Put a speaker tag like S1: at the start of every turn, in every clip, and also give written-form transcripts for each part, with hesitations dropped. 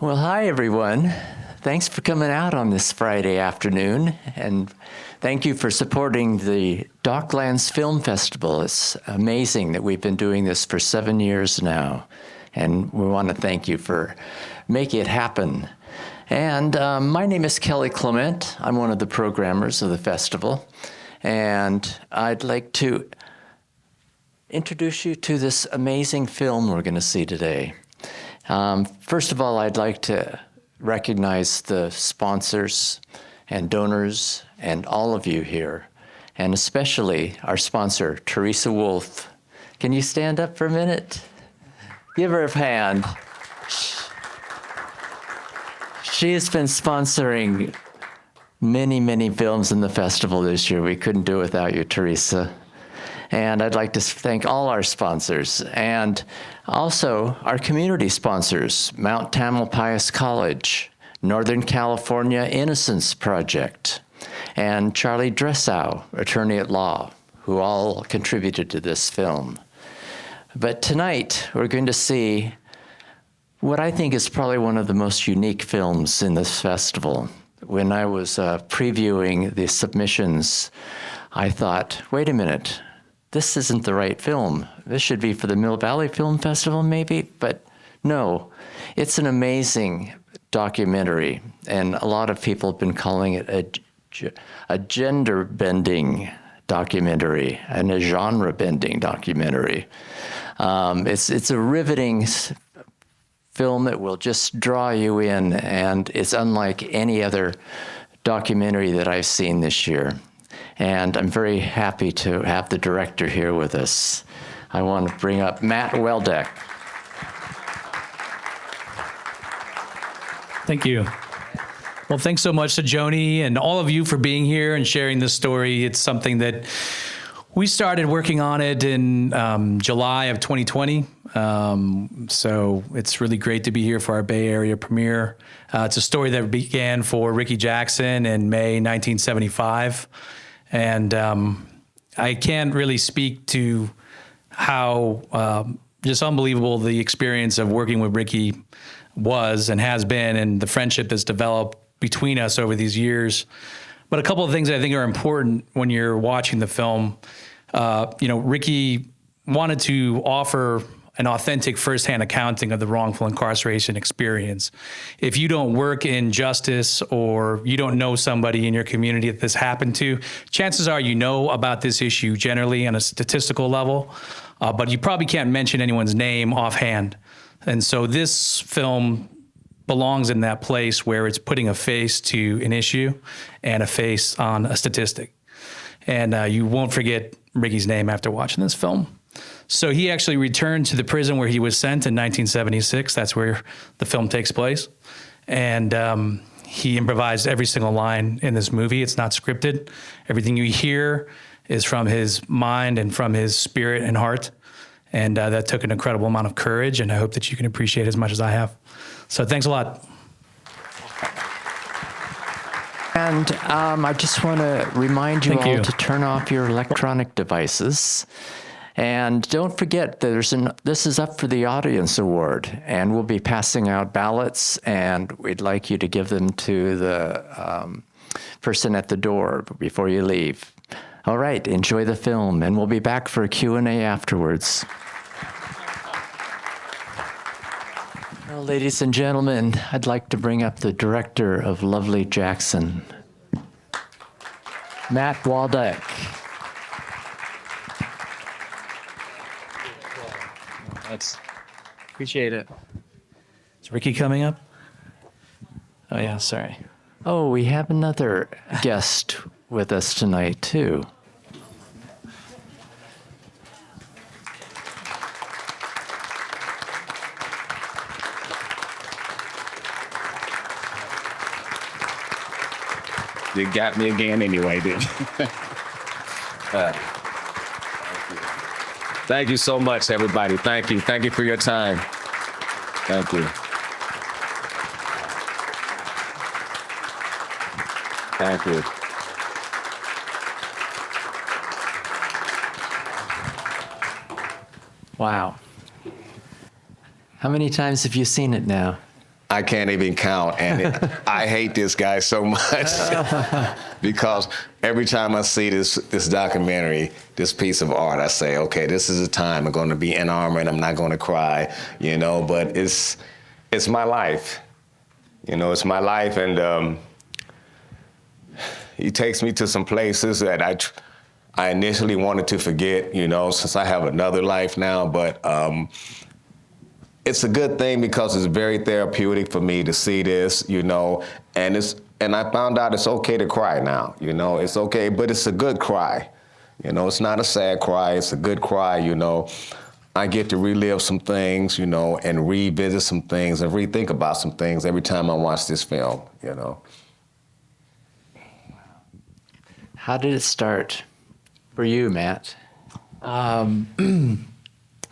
S1: Well, hi, everyone. Thanks for coming out on this Friday afternoon, and thank you for supporting the DocLands Film Festival. It's amazing that we've been doing this for 7 years now, and we want to thank you for making it happen. And my name is Kelly Clement. I'm one of the programmers of the festival, and I'd like to introduce you to this amazing film we're going to see today. First of all, I'd like to recognize the sponsors and donors and all of you here, and especially our sponsor, Teresa Wolf. Can you stand up for a minute? Give her a hand. She has been sponsoring many, many films in the festival this year. We couldn't do it without you, Teresa. And I'd like to thank all our sponsors and also our community sponsors, Mount Tamalpais College, Northern California Innocence Project, and Charlie Dressau, attorney at law, who all contributed to this film. But tonight, we're going to see what I think is probably one of the most unique films in this festival. When I was previewing the submissions, I thought, wait a minute, this isn't the right film. This should be for the Mill Valley Film Festival, maybe, but no. It's an amazing documentary, and a lot of people have been calling it a gender-bending documentary and a genre-bending documentary. It's a riveting film that will just draw you in, and it's unlike any other documentary that I've seen this year. And I'm very happy to have the director here with us. I want to bring up Matt Waldeck.
S2: Thank you. Well, thanks so much to Joni and all of you for being here and sharing this story. It's something that we started working on it in July of 2020. So it's really great to be here for our Bay Area premiere. It's a story that began for Rickey Jackson in May 1975. And I can't really speak to how just unbelievable the experience of working with Rickey was and has been, and the friendship that's developed between us over these years. But a couple of things I think are important when you're watching the film. Rickey wanted to offer an authentic firsthand accounting of the wrongful incarceration experience. If you don't work in justice or you don't know somebody in your community that this happened to, chances are you know about this issue generally on a statistical level, but you probably can't mention anyone's name offhand. And so this film belongs in that place where it's putting a face to an issue and a face on a statistic. And you won't forget Rickey's name after watching this film. So he actually returned to the prison where he was sent in 1976. That's where the film takes place. And he improvised every single line in this movie. It's not scripted. Everything you hear is from his mind and from his spirit and heart. And that took an incredible amount of courage, and I hope that you can appreciate it as much as I have. So thanks a lot.
S1: And I just want to remind you all to turn off your electronic devices. And don't forget, this is up for the Audience Award, and we'll be passing out ballots, and we'd like you to give them to the person at the door before you leave. All right, enjoy the film, and we'll be back for a Q&A afterwards. Well, ladies and gentlemen, I'd like to bring up the director of Lovely Jackson, Matt Waldeck.
S2: Appreciate it. Is Rickey coming up? Oh, yeah, sorry.
S1: Oh, we have another guest with us tonight, too.
S3: You got me again anyway, didn't you? Thank you so much, everybody. Thank you. Thank you for your time. Thank you. Thank you.
S1: Wow. How many times have you seen it now?
S4: I can't even count. And I hate this guy so much because every time I see this documentary, this piece of art, I say, okay, this is a time I'm going to be in armor and I'm not going to cry, you know, but it's my life. You know, it's my life, and he takes me to some places that I initially wanted to forget, you know, since I have another life now, but it's a good thing because it's very therapeutic for me to see this, you know, and I found out it's okay to cry now, you know, it's okay, but it's a good cry. You know, it's not a sad cry, it's a good cry, you know. I get to relive some things, you know, and revisit some things and rethink about some things every time I watch this film, you know.
S1: How did it start for you, Matt?
S2: I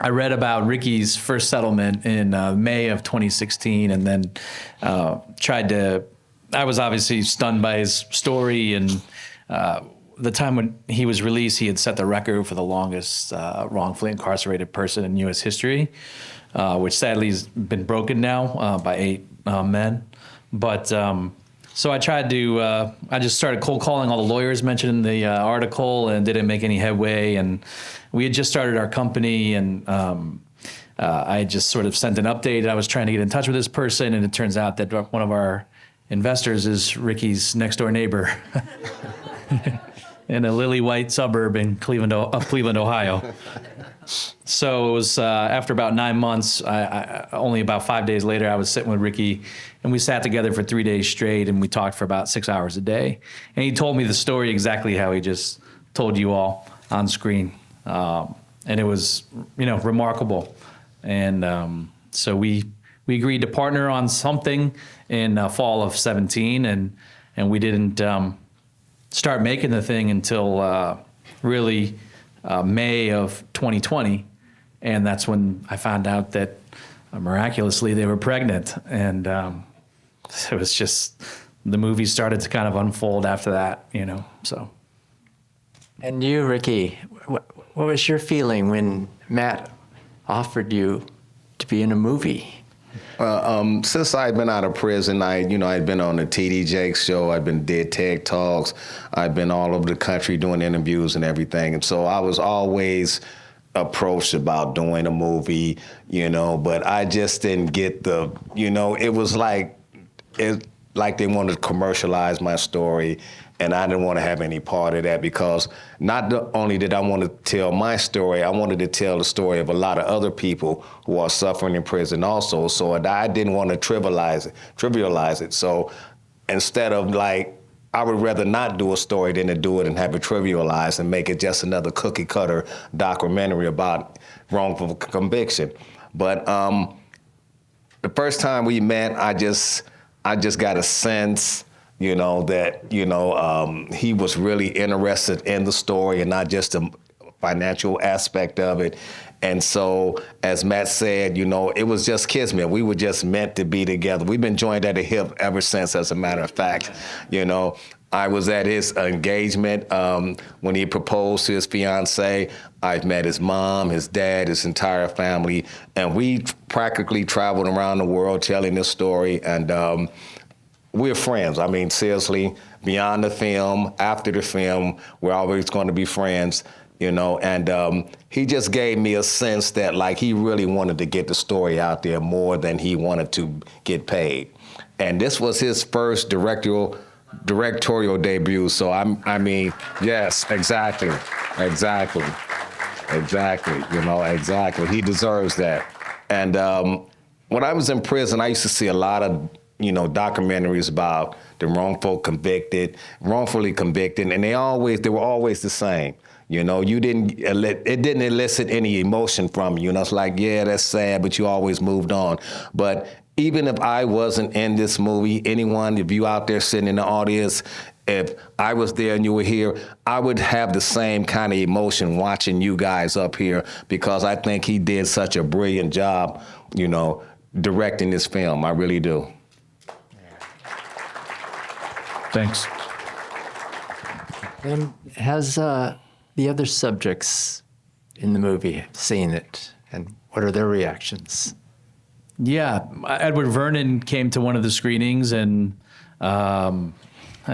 S2: read about Rickey's first settlement in May of 2016, and then I was obviously stunned by his story, and the time when he was released, he had set the record for the longest wrongfully incarcerated person in U.S. history, which sadly has been broken now by 8 men. But so I tried to, I just started cold calling all the lawyers mentioned in the article and didn't make any headway. And we had just started our company, and I just sort of sent an update. I was trying to get in touch with this person, and it turns out that one of our investors is Rickey's next door neighbor in a lily white suburb in Cleveland, Ohio. So it was after about 9 months, only about 5 days later, I was sitting with Rickey, and we sat together for 3 days straight, and we talked for about 6 hours a day. And he told me the story exactly how he just told you all on screen. And it was, you know, remarkable. And so we agreed to partner on something in fall of 17, and we didn't start making the thing until really May of 2020, and that's when I found out that miraculously they were pregnant, and it was just, the movie started to kind of unfold after that, you know, so.
S1: And you, Rickey, what was your feeling when Matt offered you to be in a movie?
S4: Since I've been out of prison, I'd been on the TD Jakes show, I've been did TED Talks, I've been all over the country doing interviews and everything. And so I was always approached about doing a movie, you know, but I just didn't get it was like they wanted to commercialize my story, and I didn't want to have any part of that, because not only did I want to tell my story, I wanted to tell the story of a lot of other people who are suffering in prison also. So I didn't want to trivialize it. So instead of I would rather not do a story than to do it and have it trivialized and make it just another cookie cutter documentary about wrongful conviction. But the first time we met, I just got a sense, you know, that, you know, he was really interested in the story and not just the financial aspect of it. And so, as Matt said, you know, it was just kismet. We were just meant to be together. We've been joined at the hip ever since, as a matter of fact. You know, I was at his engagement when he proposed to his fiancée. I've met his mom, his dad, his entire family, and we practically traveled around the world telling this story. And we're friends. I mean, seriously, beyond the film, after the film, we're always going to be friends, you know. And he just gave me a sense that, he really wanted to get the story out there more than he wanted to get paid. And this was his first directorial debut. So I mean, yes, exactly. You know, exactly. He deserves that. And when I was in prison, I used to see a lot of, you know, documentaries about the wrongfully convicted, and they were always the same. You know, it didn't elicit any emotion from you. You know, it's like, yeah, that's sad, but you always moved on. But even if I wasn't in this movie, if you out there sitting in the audience, if I was there and you were here, I would have the same kind of emotion watching you guys up here, because I think he did such a brilliant job, you know, directing this film. I really do.
S2: Thanks.
S1: And has the other subjects in the movie seen it, and what are their reactions?
S2: Yeah, Edward Vernon came to one of the screenings, and I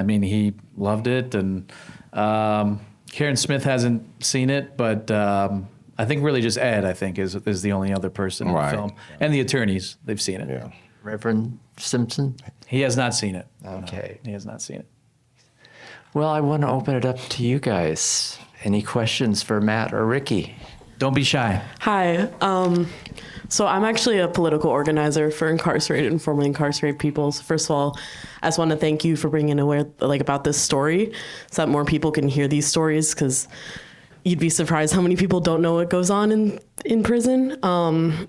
S2: mean, he loved it. And Karen Smith hasn't seen it, but I think really just Ed, I think, is the only other person in the film. And the attorneys, they've seen it.
S4: Yeah.
S1: Reverend Simpson?
S2: He has not seen it.
S1: Okay.
S2: No, he has not seen it.
S1: Well, I want to open it up to you guys. Any questions for Matt or Rickey?
S2: Don't be shy.
S5: Hi. So I'm actually a political organizer for incarcerated and formerly incarcerated people. So first of all, I just want to thank you for bringing about this story so that more people can hear these stories, because you'd be surprised how many people don't know what goes on in prison. And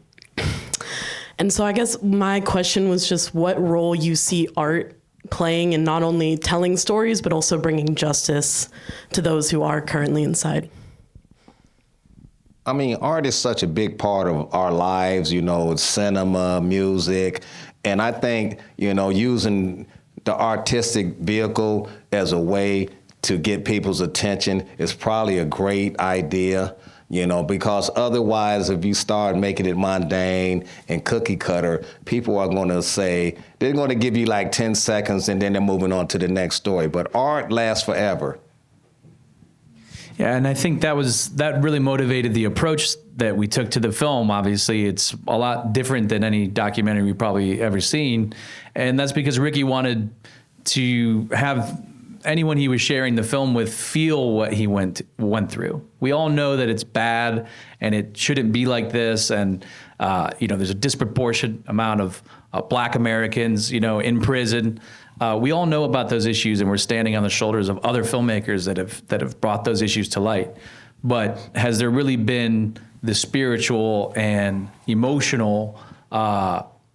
S5: so I guess my question was just what role you see art playing in not only telling stories, but also bringing justice to those who are currently inside.
S4: I mean, art is such a big part of our lives, you know, cinema, music. And I think, you know, using the artistic vehicle as a way to get people's attention is probably a great idea, you know, because otherwise, if you start making it mundane and cookie cutter, people are going to say, they're going to give you like 10 seconds and then they're moving on to the next story. But art lasts forever.
S2: Yeah, and I think that really motivated the approach that we took to the film. Obviously, it's a lot different than any documentary we've probably ever seen. And that's because Rickey wanted to have anyone he was sharing the film with feel what he went through. We all know that it's bad and it shouldn't be like this. And, you know, there's a disproportionate amount of Black Americans, you know, in prison. We all know about those issues, and we're standing on the shoulders of other filmmakers that have brought those issues to light. But has there really been the spiritual and emotional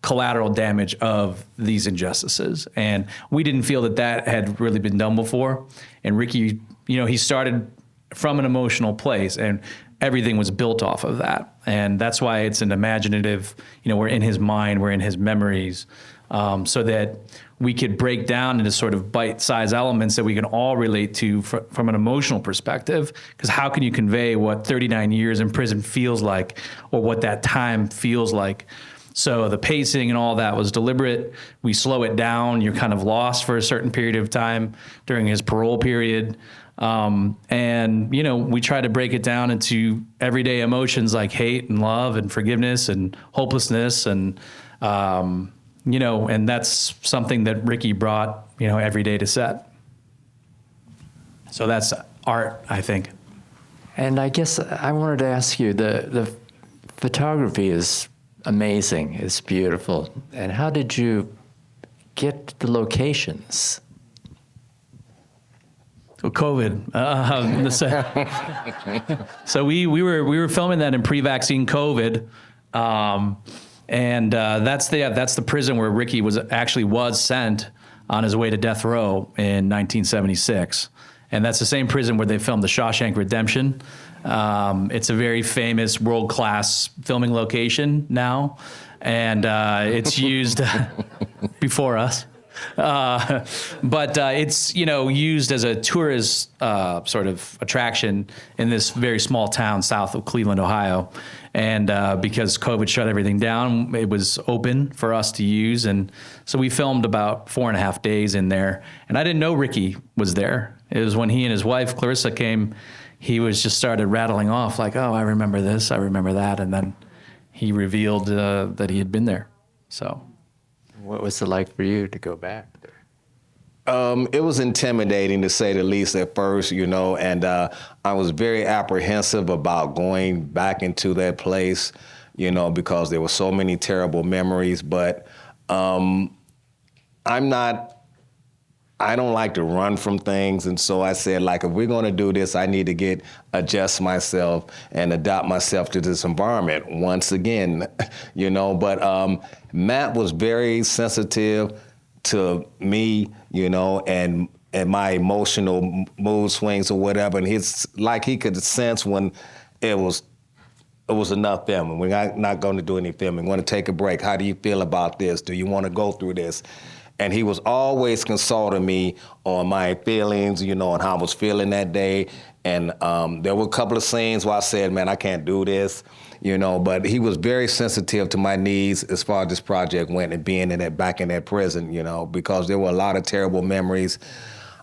S2: collateral damage of these injustices? And we didn't feel that had really been done before. And Rickey, you know, he started from an emotional place, and everything was built off of that. And that's why it's an imaginative, you know, we're in his mind, we're in his memories, so that we could break down into sort of bite-sized elements that we can all relate to from an emotional perspective. Because how can you convey what 39 years in prison feels like, or what that time feels like? So the pacing and all that was deliberate. We slow it down. You're kind of lost for a certain period of time during his parole period. And, you know, we try to break it down into everyday emotions like hate and love and forgiveness and hopelessness. And, you know, and that's something that Rickey brought, you know, every day to set. So that's art, I think.
S1: And I guess I wanted to ask you, the photography is amazing. It's beautiful. And how did you get the locations?
S2: Well, COVID. So we were filming that in pre-vaccine COVID. And that's the prison where Rickey was sent on his way to death row in 1976, and that's the same prison where they filmed The Shawshank Redemption. It's a very famous world-class filming location now, and it's used before us. But it's, you know, used as a tourist sort of attraction in this very small town south of Cleveland, Ohio. And because COVID shut everything down, it was open for us to use. And so we filmed about 4.5 days in there. And I didn't know Rickey was there. It was when he and his wife, Clarissa, came, he was just started rattling off like, oh, I remember this, I remember that. And then he revealed that he had been there. So.
S1: What was it like for you to go back there?
S4: It was intimidating, to say the least, at first, you know, and I was very apprehensive about going back into that place, you know, because there were so many terrible memories. But I don't like to run from things. And so I said, like, if we're going to do this, I need to adjust myself and adapt myself to this environment once again, you know. But Matt was very sensitive to me, you know, and my emotional mood swings or whatever. And he could sense when it was enough filming. We're not going to do any filming. We want to take a break. How do you feel about this? Do you want to go through this? And he was always consulting me on my feelings, and how I was feeling that day. And there were a couple of scenes where I said, man, I can't do this, but he was very sensitive to my needs as far as this project went and being back in that prison, because there were a lot of terrible memories.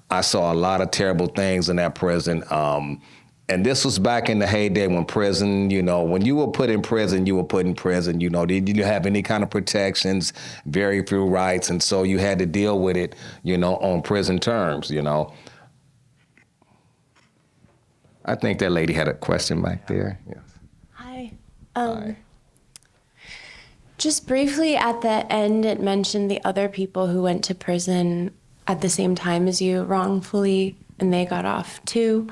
S4: I saw a lot of terrible things in that prison. And this was back in the heyday when prison, when you were put in prison, you were put in prison. Did you have any kind of protections? Very few rights. And so you had to deal with it, on prison terms, I think that lady had a question back there. Yes.
S6: Hi.
S4: Hi.
S6: Just briefly at the end, it mentioned the other people who went to prison at the same time as you wrongfully, and they got off too.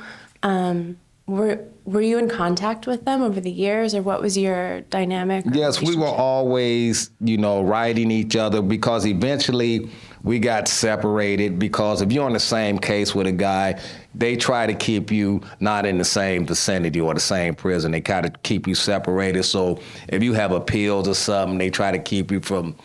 S6: Were you in contact with them over the years, or what was your dynamic?
S4: Yes, we were always, writing each other, because eventually we got separated, because if you're on the same case with a guy, they try to keep you not in the same vicinity or the same prison. They kind of keep you separated. So if you have appeals or something, they try to keep you from,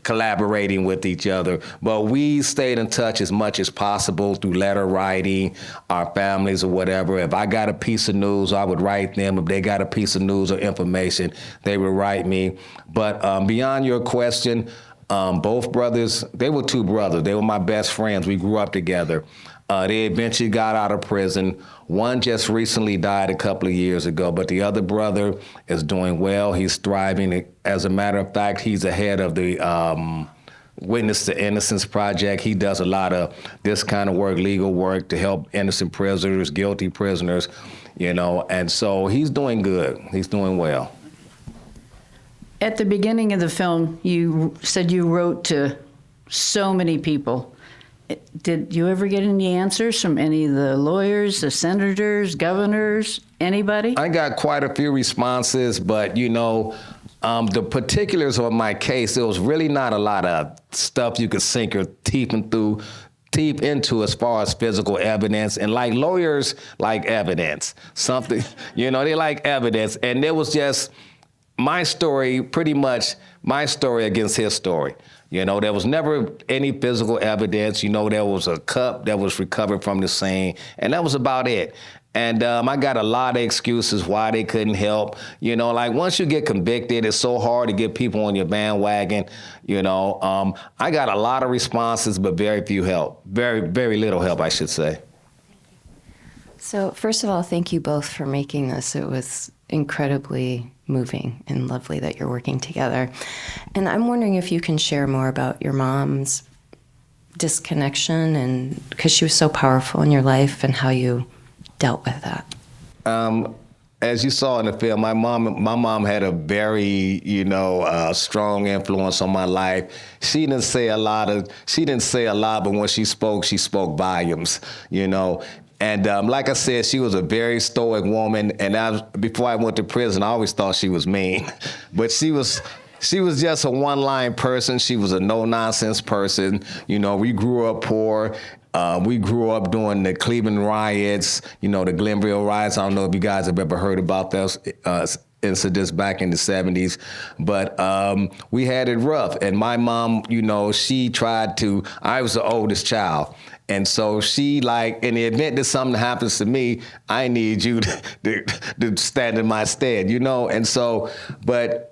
S4: collaborating with each other. But we stayed in touch as much as possible through letter writing, our families or whatever. If I got a piece of news, I would write them. If they got a piece of news or information, they would write me. But beyond your question, both brothers, they were two brothers. They were my best friends. We grew up together. They eventually got out of prison. One just recently died a couple of years ago, but the other brother is doing well. He's thriving. As a matter of fact, he's ahead of the Witness to Innocence Project. He does a lot of this kind of work, legal work, to help innocent prisoners, guilty prisoners, and so he's doing good. He's doing well.
S7: At the beginning of the film, you said you wrote to so many people. Did you ever get any answers from any of the lawyers, the senators, governors, anybody?
S4: I got quite a few responses, but the particulars of my case, there was really not a lot of stuff you could sink your teeth into as far as physical evidence. And like lawyers like evidence, something, they like evidence. And there was just my story, pretty much my story against his story. There was never any physical evidence. There was a cup that was recovered from the scene, and that was about it. And I got a lot of excuses why they couldn't help. Like once you get convicted, it's so hard to get people on your bandwagon. I got a lot of responses, but very few help. Very, very little help, I should say.
S8: So first of all, thank you both for making this. It was incredibly moving and lovely that you're working together. And I'm wondering if you can share more about your mom's disconnection, and because she was so powerful in your life, and how you dealt with that.
S4: As you saw in the film, my mom had a very, strong influence on my life. She didn't say a lot, but when she spoke volumes, And like I said, she was a very stoic woman. And before I went to prison, I always thought she was mean. But she was just a one-line person. She was a no-nonsense person. We grew up poor. We grew up during the Cleveland riots, the Glenville riots. I don't know if you guys have ever heard about those incidents back in the 70s. But we had it rough. And my mom, she tried to, I was the oldest child. And so she in the event that something happens to me, I need you to stand in my stead, And so, but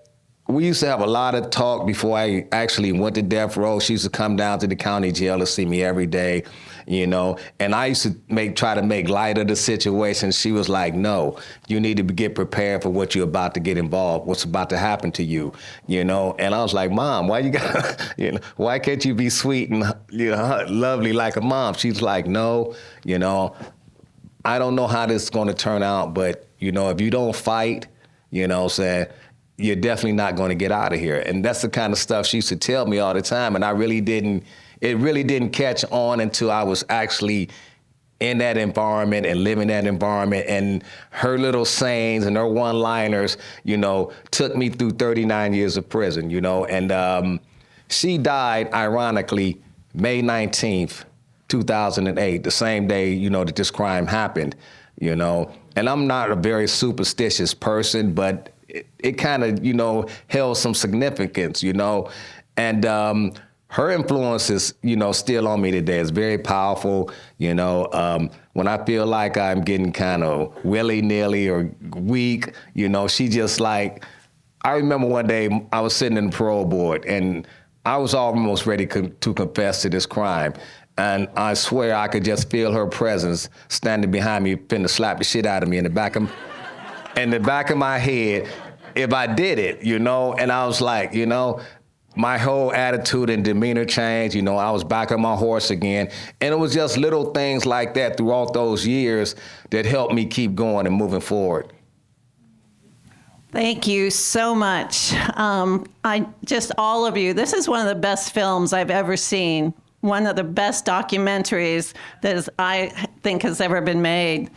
S4: we used to have a lot of talk before I actually went to death row. She used to come down to the county jail to see me every day, And I used to try to make light of the situation. She was like, no, you need to get prepared for what you're about to get involved, what's about to happen to you, And I was like, Mom, why you got, why can't you be sweet and lovely like a mom? She's like, no, I don't know how this is going to turn out, but if you don't fight, saying, you're definitely not going to get out of here. And that's the kind of stuff she used to tell me all the time. And it really didn't catch on until I was actually in that environment and living that environment. And her little sayings and her one-liners, took me through 39 years of prison, And she died, ironically, May 19th, 2008, the same day, that this crime happened, And I'm not a very superstitious person, but it kind of, held some significance, And her influence is, still on me today. It's very powerful. When I feel like I'm getting kind of willy-nilly or weak, she just like, I remember one day I was sitting in the parole board and I was almost ready to confess to this crime. And I swear I could just feel her presence standing behind me, finna slap the shit out of me in the back of my head if I did it, And I was like, my whole attitude and demeanor changed. I was back on my horse again. And it was just little things like that throughout those years that helped me keep going and moving forward.
S9: Thank you so much. All of you, this is one of the best films I've ever seen. One of the best documentaries that I think has ever been made.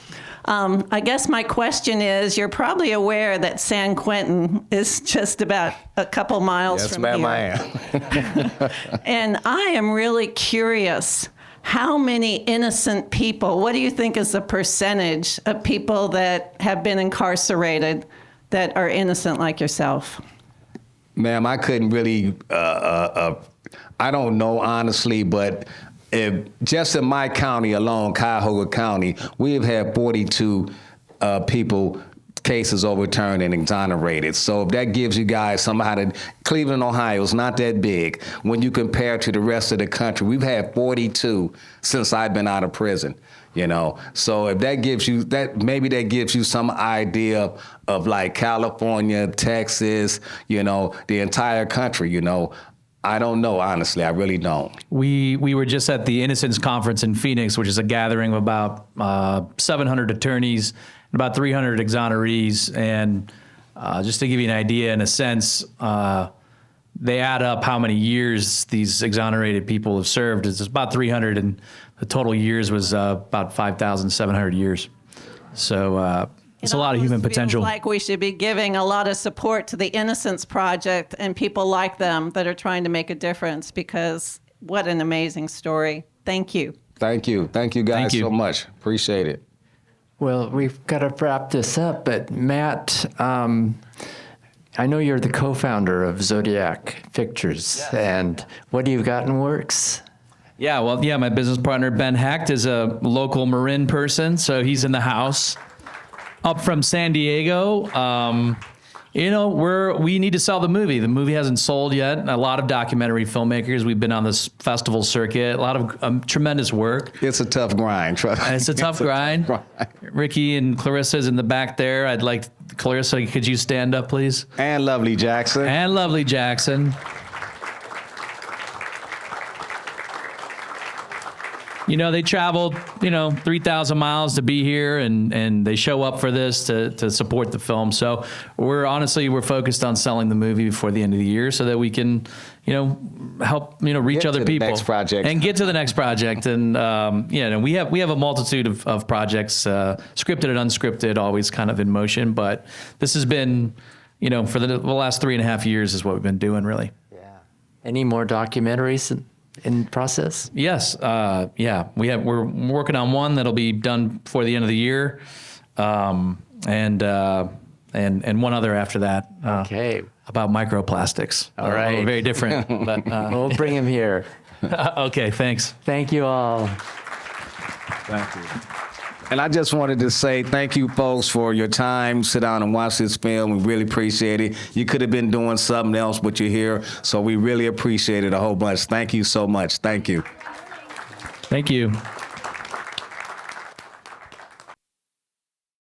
S9: I guess my question is, you're probably aware that San Quentin is just about a couple miles from here.
S4: Yes, ma'am, I am.
S9: And I am really curious, how many innocent people, what do you think is the percentage of people that have been incarcerated that are innocent like yourself?
S4: Ma'am, I couldn't really, I don't know honestly, but if just in my county alone, Cuyahoga County, we have had 42 cases overturned and exonerated. So if that gives you guys somehow Cleveland, Ohio is not that big. When you compare to the rest of the country, we've had 42 since I've been out of prison. So if that gives you maybe that gives you some idea of like California, Texas, the entire country, I don't know, honestly. I really don't.
S2: We were just at the Innocence Conference in Phoenix, which is a gathering of about 700 attorneys and about 300 exonerees. And just to give you an idea, in a sense, they add up how many years these exonerated people have served. It's about 300, and the total years was about 5,700 years. So it's a lot of human potential.
S9: Feels like we should be giving a lot of support to the Innocence Project and people like them that are trying to make a difference, because what an amazing story. Thank you.
S4: Thank you. Thank you guys so much. Appreciate it.
S1: Well, we've got to wrap this up, but Matt, I know you're the co-founder of Zodiac Pictures, and what do you got in works?
S2: Yeah, my business partner, Ben Hecht, is a local Marin person, so he's in the house. Up from San Diego, we need to sell the movie. The movie hasn't sold yet. A lot of documentary filmmakers. We've been on this festival circuit. A lot of tremendous work.
S4: It's a tough grind.
S2: It's a tough grind. Rickey and Clarissa's in the back there. I'd like Clarissa. Could you stand up, please?
S4: And Lovely Jackson.
S2: They traveled, 3,000 miles to be here, and they show up for this to support the film. So we're focused on selling the movie before the end of the year so that we can, help, reach other people.
S4: Next project.
S2: And get to the next project. And, we have a multitude of projects, scripted and unscripted, always kind of in motion. But this has been, for the last 3.5 years is what we've been doing, really.
S1: Yeah. Any more documentaries in process?
S2: Yes. We're working on one that'll be done before the end of the year. And one other after that.
S1: Okay.
S2: About microplastics.
S1: All right.
S2: Very different. But
S1: We'll bring him here.
S2: Okay, thanks.
S1: Thank you all.
S4: Thank you. And I just wanted to say thank you, folks, for your time. Sit down and watch this film. We really appreciate it. You could have been doing something else, but you're here. So we really appreciate it a whole bunch. Thank you so much. Thank you.
S2: Thank you.